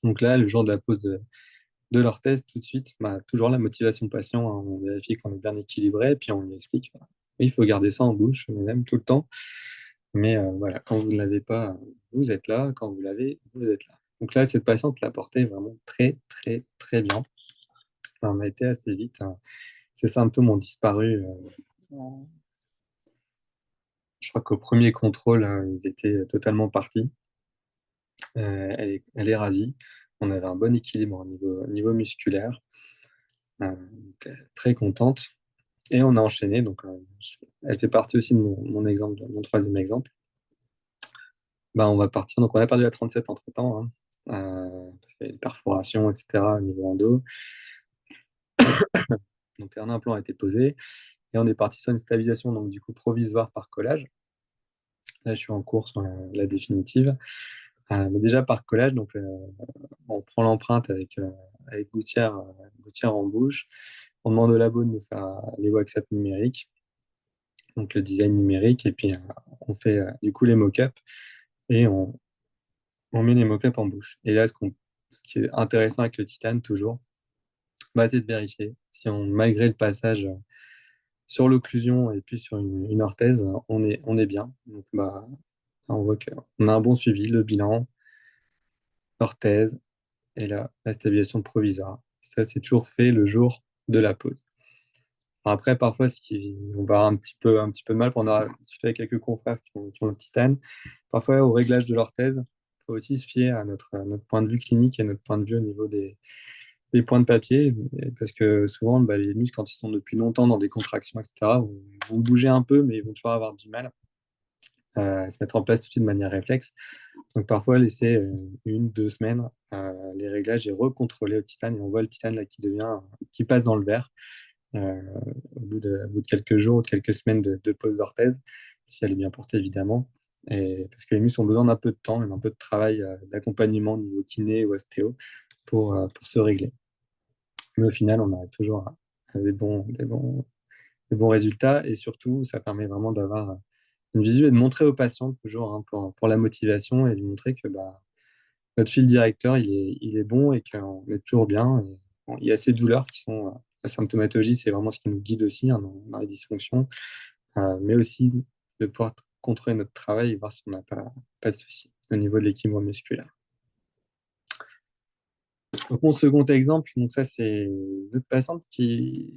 Donc là, le jour de la pose de l'orthèse, tout de suite, toujours la motivation patient, hein, on vérifie qu'on est bien équilibré, puis on lui explique, oui, il faut garder ça en bouche, même tout le temps. Mais voilà, quand vous ne l'avez pas, vous êtes là, quand vous l'avez, vous êtes là. Donc là, cette patiente l'a porté vraiment très, très, très bien. Enfin, on a été assez vite, hein. Ces symptômes ont disparu. Je crois qu'au premier contrôle, hein, ils étaient totalement partis. Elle est ravie. On avait un bon équilibre au niveau musculaire. Donc, très contente. Et on a enchaîné. Donc, elle fait partie aussi de mon exemple, de mon troisième exemple. On va partir. Donc, on a perdu la 37 entre-temps, hein. Parce qu'il y a des perforations, etc. au niveau endo. Donc, un implant a été posé. Et on est parti sur une stabilisation, donc du coup provisoire par collage. Là, je suis en cours sur la définitive. Mais déjà par collage, donc on prend l'empreinte avec gouttière en bouche. On demande au labo de nous faire les WhatsApp numériques, donc le design numérique, et puis on fait du coup les mock-ups et on met les mock-ups en bouche. Et là, ce qui est intéressant avec le titane, toujours, c'est de vérifier si malgré le passage sur l'occlusion et puis sur une orthèse, on est bien. Donc, on voit qu'on a un bon suivi, le bilan, orthèse et la stabilisation provisoire. Ça, c'est toujours fait le jour de la pause. Après, parfois, on va avoir un petit peu de mal, on a discuté avec quelques confrères qui ont le titane. Parfois, au réglage de l'orthèse, il faut aussi se fier à notre point de vue clinique et à notre point de vue au niveau des points de papier, parce que souvent, les muscles, quand ils sont depuis longtemps dans des contractions, etc., vont bouger un peu, mais ils vont toujours avoir du mal à se mettre en place tout de suite de manière réflexe. Donc parfois, laisser une, 2 semaines, les réglages et recontrôler au titane, et on voit le titane là, qui passe dans le verre euh, au bout de quelques jours ou de quelques semaines de pause d'orthèse, si elle est bien portée évidemment. Et parce que les muscles ont besoin d'un peu de temps et d'un peu de travail d'accompagnement au niveau kiné ou ostéo pour se régler. Mais au final, on arrive toujours à des bons résultats, et surtout, ça permet vraiment d'avoir une visu et de montrer aux patients toujours, hein, pour la motivation, et de montrer que notre fil directeur, il est bon et qu'on est toujours bien. Et, bon, il y a ces douleurs qui sont la symptomatologie, c'est vraiment ce qui nous guide aussi, hein, dans les dysfonctions, mais aussi de pouvoir contrôler notre travail et voir si on n'a pas de soucis au niveau de l'équilibre musculaire. Donc, mon second exemple, donc ça, c'est une autre patiente qui,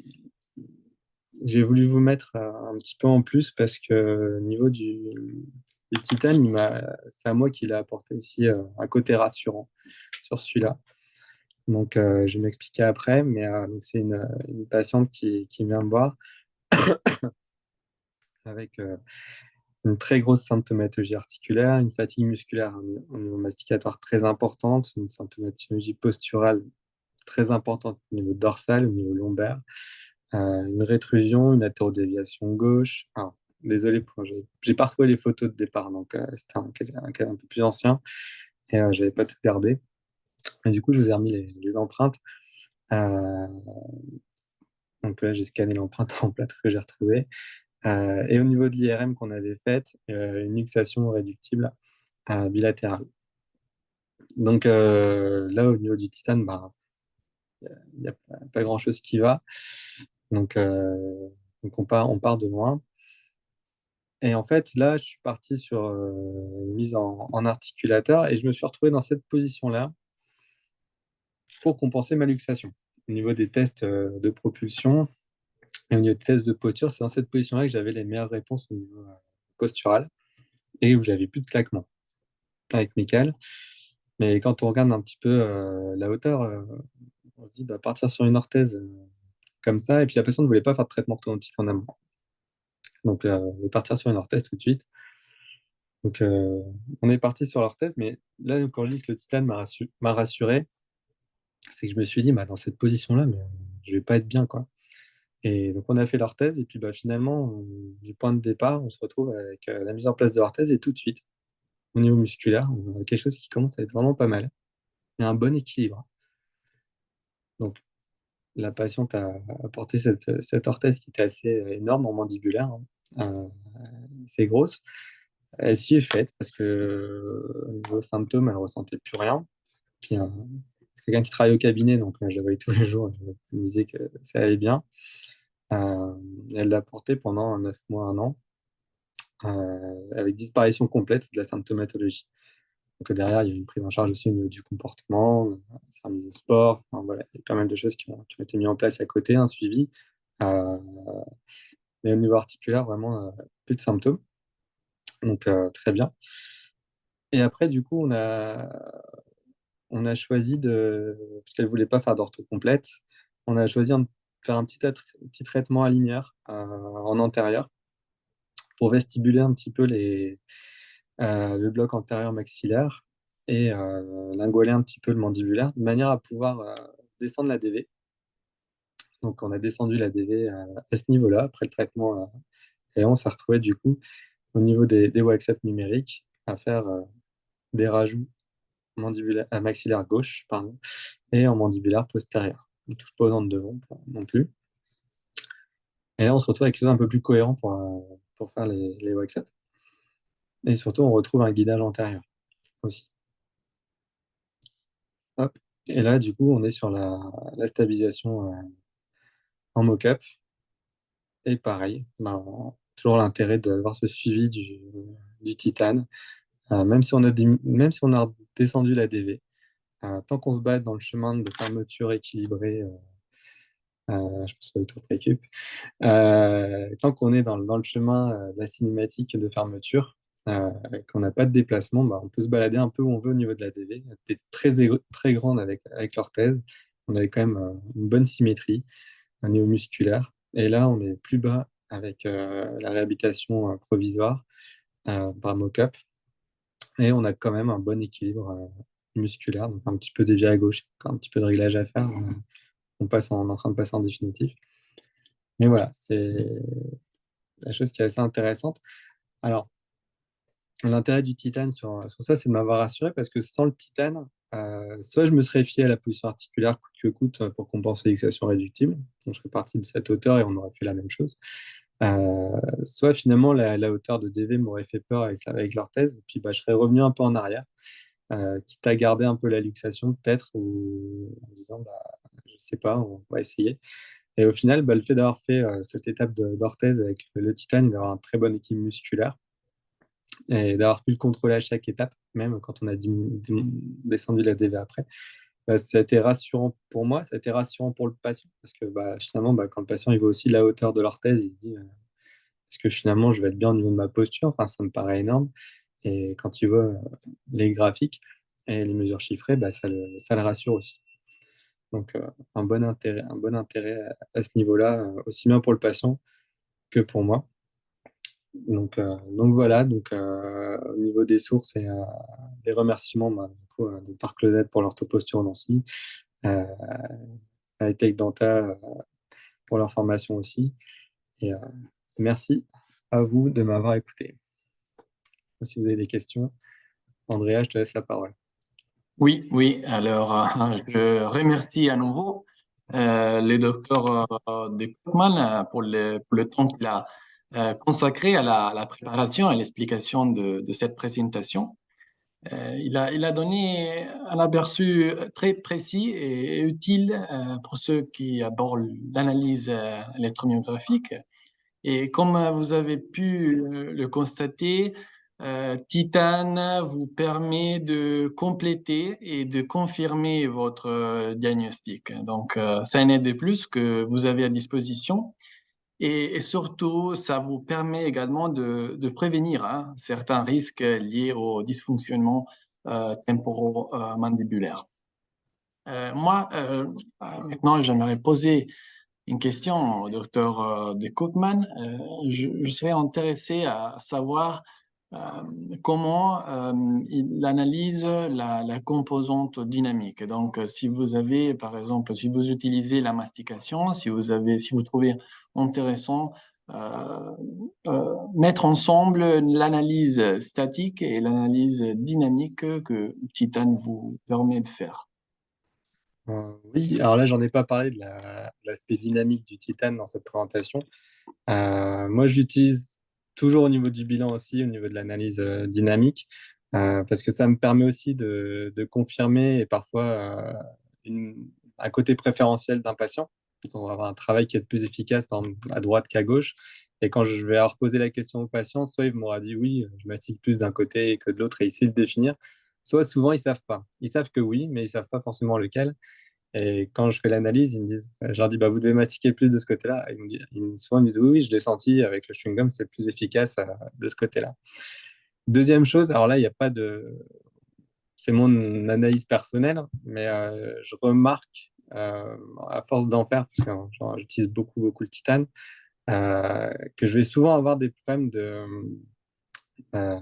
j'ai voulu vous mettre un petit peu en plus parce que au niveau du titane, c'est à moi qui l'a apporté aussi un côté rassurant sur celui-là. Donc, je vais m'expliquer après, mais donc c'est une patiente qui vient me voir avec une très grosse symptomatologie articulaire, une fatigue musculaire au niveau masticatoire très importante, une symptomatologie posturale très importante au niveau dorsal, au niveau lombaire, une rétrusion, une athérodéviation gauche. Ah, désolé, j'ai pas retrouvé les photos de départ, donc c'était un cas un peu plus ancien et j'avais pas tout gardé. Et du coup, je vous ai remis les empreintes. Euh, donc là, j'ai scanné l'empreinte en plâtre que j'ai retrouvée. Et au niveau de l'IRM qu'on avait faite, une luxation réductible bilatérale. Donc là, au niveau du titane, il n'y a pas grand-chose qui va. Donc, on part de loin. Et en fait, là, je suis parti sur une mise en articulateur et je me suis retrouvé dans cette position-là pour compenser ma luxation. Au niveau des tests de propulsion et au niveau des tests de posture, c'est dans cette position-là que j'avais les meilleures réponses au niveau postural et où j'avais plus de claquement avec mes cales. Mais quand on regarde un petit peu la hauteur, on se dit partir sur une orthèse comme ça. Et puis la patiente ne voulait pas faire de traitement orthodontique en amont. Donc, on est partir sur une orthèse tout de suite. Donc, on est parti sur l'orthèse, mais là, quand je dis que le titane m'a rassuré, c'est que je me suis dit, bah, dans cette position-là, mais je vais pas être bien, quoi. Et donc, on a fait l'orthèse, et puis bah, finalement, du point de départ, on se retrouve avec la mise en place de l'orthèse, et tout de suite, au niveau musculaire, on a quelque chose qui commence à être vraiment pas mal. Il y a un bon équilibre. Donc, la patiente a apporté cette orthèse qui était assez énorme en mandibulaire, hein, assez grosse. Elle s'y est faite parce que au niveau symptômes, elle ne ressentait plus rien. Puis, c'est quelqu'un qui travaille au cabinet, donc je la voyais tous les jours, je me disais que ça allait bien. Euh, Elle l'a porté pendant 9 mois, un an, avec disparition complète de la symptomatologie. Donc derrière, il y a une prise en charge aussi au niveau du comportement, un service de sport, enfin, voilà, il y a pas mal de choses qui ont été mises en place à côté, un suivi. Euh, mais au niveau articulaire, vraiment, plus de symptômes. Donc très bien. Et après, du coup, on a choisi puisqu'elle ne voulait pas faire d'ortho complète, on a choisi de faire un petit traitement à linéaire en antérieur pour vestibuler un petit peu le bloc antérieur maxillaire et lingualer un petit peu le mandibulaire, de manière à pouvoir descendre la DV. Donc, on a descendu la DV à ce niveau-là, après le traitement, et on s'est retrouvé du coup au niveau des WhatsApp numériques à faire des rajouts maxillaire gauche, pardon, et en mandibulaire postérieur. On ne touche pas aux dents de devant non plus. Et là, on se retrouve avec quelque chose un peu plus cohérent pour faire les WhatsApp. Et surtout, on retrouve un guidage antérieur aussi. Hop. Et là, du coup, on est sur la stabilisation en mock-up. Et pareil, ben, toujours l'intérêt d'avoir ce suivi du titane, même si on a descendu la DV, tant qu'on se bat dans le chemin de fermeture équilibrée, je pense que c'est trop récup, tant qu'on est dans le chemin de la cinématique de fermeture, qu'on n'a pas de déplacement, bah, on peut se balader un peu où on veut au niveau de la DV. Elle était très grande avec l'orthèse. On avait quand même une bonne symétrie, un niveau musculaire. Et là, on est plus bas avec la réhabilitation provisoire par mock-up. Et on a quand même un bon équilibre musculaire, donc un petit peu dévié à gauche, encore un petit peu de réglage à faire. On est en train de passer en définitif. Mais voilà, c'est la chose qui est assez intéressante. Alors, l'intérêt du titane sur ça, c'est de m'avoir rassuré parce que sans le titane, soit je me serais fié à la position articulaire coûte que coûte pour compenser les luxations réductibles, donc je serais parti de cette hauteur et on aurait fait la même chose. Soit finalement la hauteur de DV m'aurait fait peur avec l'orthèse, et puis bah, je serais revenu un peu en arrière, quitte à garder un peu la luxation peut-être, ou en disant bah, je sais pas, on va essayer. Et au final, bah, le fait d'avoir fait cette étape d'orthèse avec le titane et d'avoir un très bon équilibre musculaire et d'avoir pu le contrôler à chaque étape, même quand on a descendu la DV après, bah, ça a été rassurant pour moi, ça a été rassurant pour le patient parce que bah, finalement, bah, quand le patient il voit aussi la hauteur de l'orthèse, il se dit est-ce que finalement je vais être bien au niveau de ma posture? Enfin, ça me paraît énorme. Et quand il voit les graphiques et les mesures chiffrées, bah, ça le rassure aussi. Donc, un bon intérêt à ce niveau-là, aussi bien pour le patient que pour moi. Donc voilà, au niveau des sources et des remerciements, bah, du coup, Dr Claudette pour l'orthoposture Nancy, euh, à Tech Denta pour leur formation aussi. Et merci à vous de m'avoir écouté. Si vous avez des questions, Andrea, je te laisse la parole. Oui, oui. Alors, je remercie à nouveau le docteur de Koopman pour le temps qu'il a consacré à la préparation et l'explication de cette présentation. Il a donné un aperçu très précis et utile pour ceux qui abordent l'analyse électromyographique. Et comme vous avez pu le constater, Titan vous permet de compléter et de confirmer votre diagnostic. Donc, c'est un aide de plus que vous avez à disposition. Et surtout, ça vous permet également de prévenir hein, certains risques liés au dysfonctionnement temporomandibulaire. Moi, maintenant, j'aimerais poser Une question au docteur de Koopman. Je serais intéressé à savoir euh, comment il analyse la composante dynamique. Donc, si vous avez, par exemple, si vous utilisez la mastication, si vous trouvez intéressant, mettre ensemble l'analyse statique et l'analyse dynamique que Titan vous permet de faire. Oui, alors là, j'en ai pas parlé de l'aspect dynamique du titane dans cette présentation. Moi, je l'utilise toujours au niveau du bilan aussi, au niveau de l'analyse dynamique, parce que ça me permet aussi de confirmer et parfois un côté préférentiel d'un patient. On va avoir un travail qui est plus efficace, par exemple, à droite qu'à gauche. Et quand je vais avoir posé la question au patient, soit il m'aura dit oui, je mastique plus d'un côté que de l'autre et il sait le définir, soit souvent ils savent pas. Ils savent que oui, mais ils savent pas forcément lequel. Et quand je fais l'analyse, ils me disent, je leur dis, bah, vous devez mastiquer plus de ce côté-là. Souvent, ils me disent, oui, oui, je l'ai senti avec le chewing-gum, c'est plus efficace de ce côté-là. Deuxième chose, alors là, il n'y a pas de. C'est mon analyse personnelle, mais je remarque, à force d'en faire, parce que genre, j'utilise beaucoup, beaucoup le titane, que je vais souvent avoir des problèmes euh,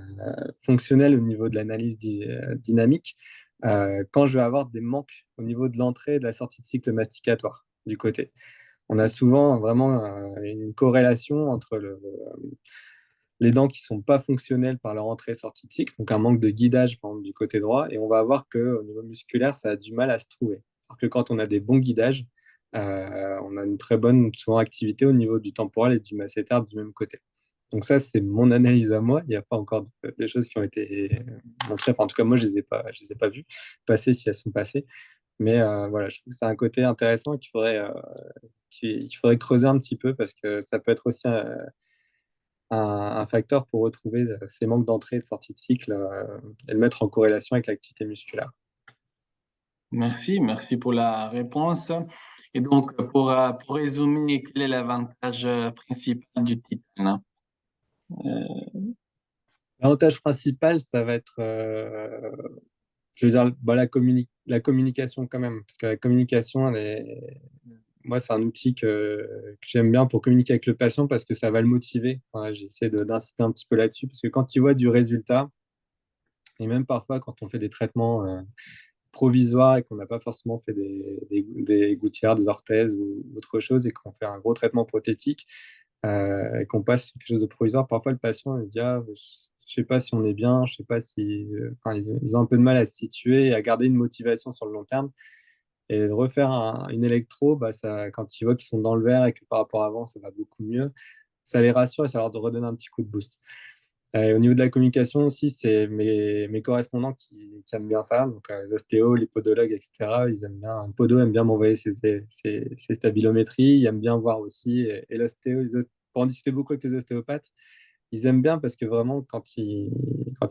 fonctionnels au niveau de l'analyse dynamique quand je vais avoir des manques au niveau de l'entrée et de la sortie de cycle masticatoire du côté. On a souvent vraiment une corrélation entre les dents qui ne sont pas fonctionnelles par leur entrée et sortie de cycle, donc un manque de guidage par exemple, du côté droit, et on va voir qu'au niveau musculaire, ça a du mal à se trouver. Alors que quand on a des bons guidages, on a une très bonne souvent activité au niveau du temporal et du masséter du même côté. Donc ça, c'est mon analyse à moi. Il n'y a pas encore des choses qui ont été montrées. Enfin, en tout cas, moi, je les ai pas vues passer si elles sont passées. Mais voilà, je trouve que c'est un côté intéressant qu'il faudrait creuser un petit peu parce que ça peut être aussi un facteur pour retrouver ces manques d'entrée et de sortie de cycle et le mettre en corrélation avec l'activité musculaire. Merci pour la réponse. Et donc, pour résumer, quel est l'avantage principal du titane? L'avantage principal, ça va être, je veux dire, bah, la communication quand même. Parce que la communication, moi, c'est un outil que j'aime bien pour communiquer avec le patient parce que ça va le motiver. Enfin, j'essaie d'insister un petit peu là-dessus parce que quand il voit du résultat, et même parfois quand on fait des traitements provisoires et qu'on n'a pas forcément fait des gouttières, des orthèses ou autre chose et qu'on fait un gros traitement prothétique et qu'on passe sur quelque chose de provisoire, parfois le patient il se dit ah, je sais pas si on est bien, je sais pas si. Enfin, ils ont un peu de mal à se situer et à garder une motivation sur le long terme. Et de refaire une électro, bah, ça, quand ils voient qu'ils sont dans le vert et que par rapport à avant, ça va beaucoup mieux, ça les rassure et ça leur redonne un petit coup de boost. Au niveau de la communication aussi, c'est mes correspondants qui aiment bien ça. Donc, les ostéos, les podologues, etc. Ils aiment bien. Un podo aime bien m'envoyer ses stabilométries. Ils aiment bien voir aussi. Et l'ostéo, pour en discuter beaucoup avec les ostéopathes, ils aiment bien parce que vraiment, quand ils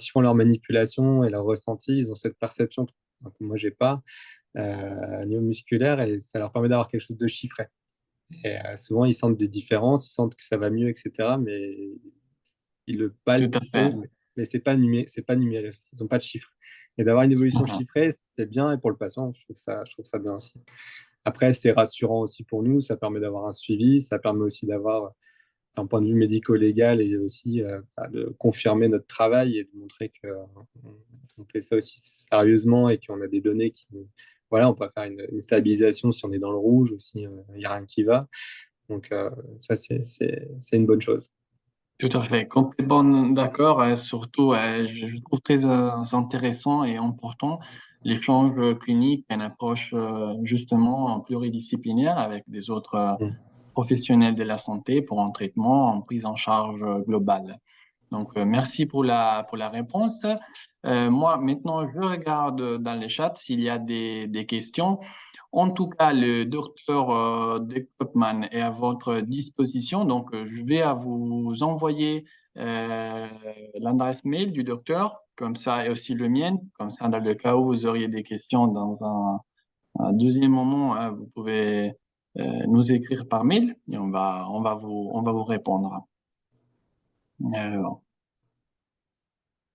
font leur manipulation et leur ressenti, ils ont cette perception que moi, j'ai pas au niveau musculaire et ça leur permet d'avoir quelque chose de chiffré. Et souvent, ils sentent des différences, ils sentent que ça va mieux, etc. Mais ils le Tout palpent, à fait. mais c'est pas numérique, ils n'ont pas de chiffres. Et d'avoir une évolution chiffrée, c'est bien, et pour le patient, je trouve ça bien aussi. Après, c'est rassurant aussi pour nous, ça permet d'avoir un suivi, ça permet aussi d'avoir, d'un point de vue médico-légal, et aussi de confirmer notre travail et de montrer qu'on fait ça aussi sérieusement et qu'on a des données qui. Voilà, on peut faire une stabilisation si on est dans le rouge ou s'il n'y a rien qui va. Donc, ça, c'est une bonne chose. Tout à fait, complètement d'accord. Surtout, je trouve très intéressant et important l'échange clinique, une approche justement pluridisciplinaire avec des autres Mm. professionnels de la santé pour un traitement en prise en charge globale. Donc, merci pour la réponse. Moi, maintenant, je regarde dans les chats s'il y a des questions. En tout cas, le docteur De Koopman est à votre disposition. Donc, je vais à vous envoyer euh, l'adresse mail du docteur, comme ça, et aussi le mien. Comme ça, dans le cas où vous auriez des questions dans un deuxième moment, vous pouvez nous écrire par mail et on va vous répondre. Alors,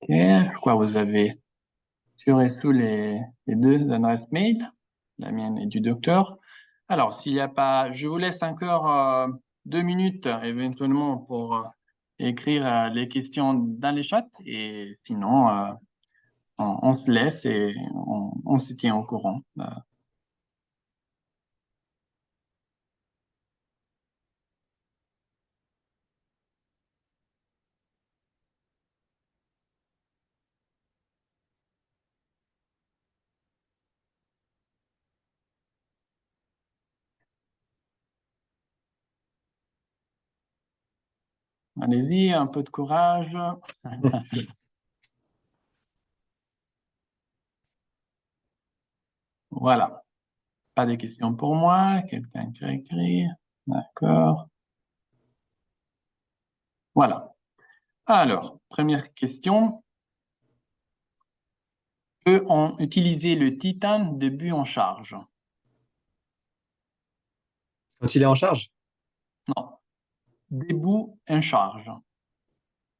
ok, je crois que vous avez sur et sous les deux adresses mail, la mienne et du docteur. Alors, s'il n'y a pas, je vous laisse encore 2 minutes éventuellement pour écrire les questions dans les chats et sinon, on se laisse et on se tient au courant. Allez-y, un peu de courage. Voilà. Pas de questions pour moi. Quelqu'un qui a écrit. D'accord. Voilà. Alors, première question. Peut-on utiliser le titane début en charge? Quand il est en charge? Non. Début en charge.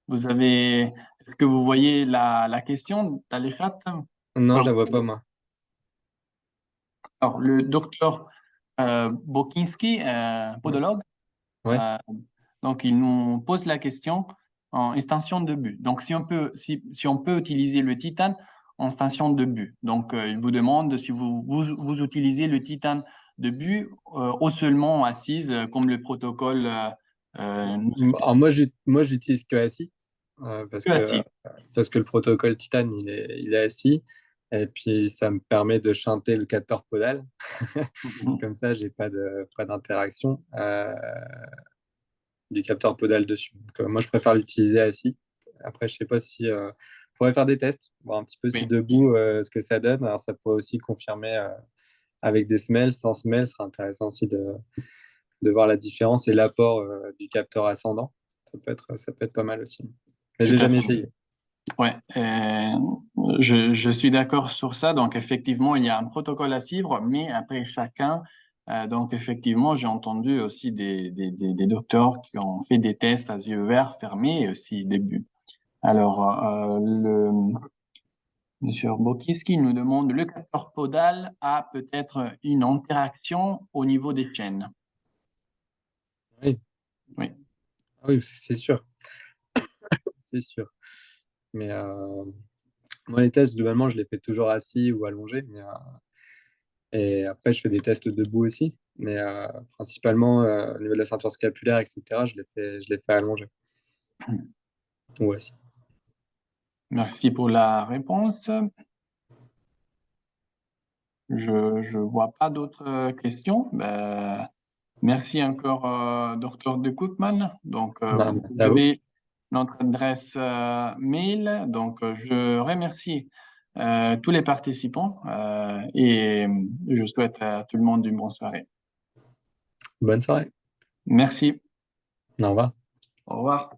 Vous avez, est-ce que vous voyez la question dans les chats? Non, je la vois pas, moi. Alors, le docteur Bokinski, Ouais. podologue, Ouais. donc il nous pose la question en extension de but. Donc, si on peut utiliser le titane en extension de but. Donc, il vous demande si vous utilisez le titane de but ou seulement assise, comme le protocole nous explique. Alors moi, j'utilise que assis, Que assise. parce que le protocole Titan, il est assis. Et puis, ça me permet de shunter le capteur podal. Mhm. Comme ça, j'ai pas d'interaction du capteur podal dessus. Donc, moi, je préfère l'utiliser assis. Après, je sais pas si... faudrait faire des tests, voir un petit peu si Oui, debout, ce que ça donne. Alors, ça pourrait aussi confirmer avec des semelles, sans semelles. Ce sera intéressant aussi de voir la différence et l'apport du capteur ascendant. Ça peut être pas mal aussi. Mais tout j'ai à jamais fait. essayé. Ouais, je suis d'accord sur ça. Donc, effectivement, il y a un protocole à suivre, mais après chacun, donc effectivement, j'ai entendu aussi des docteurs qui ont fait des tests à yeux ouverts, fermés, et aussi début. Alors, Monsieur Bokiski nous demande, le capteur podal a peut-être une interaction au niveau des chaînes. Oui, Oui, ah oui, c'est sûr, c'est sûr. Mais moi, les tests, globalement, je les fais toujours assis ou allongé. Et après, je fais des tests debout aussi. Mais principalement, au niveau de la ceinture scapulaire, etc., je les fais allongé ou assis. merci pour la réponse. Je vois pas d'autres questions. Ben, merci encore, docteur De Koopman. Donc, Non, vous merci à vous. avez notre adresse mail. Donc, je remercie tous les participants et je souhaite à tout le monde une bonne soirée. Bonne soirée. Merci. Au revoir. Au revoir.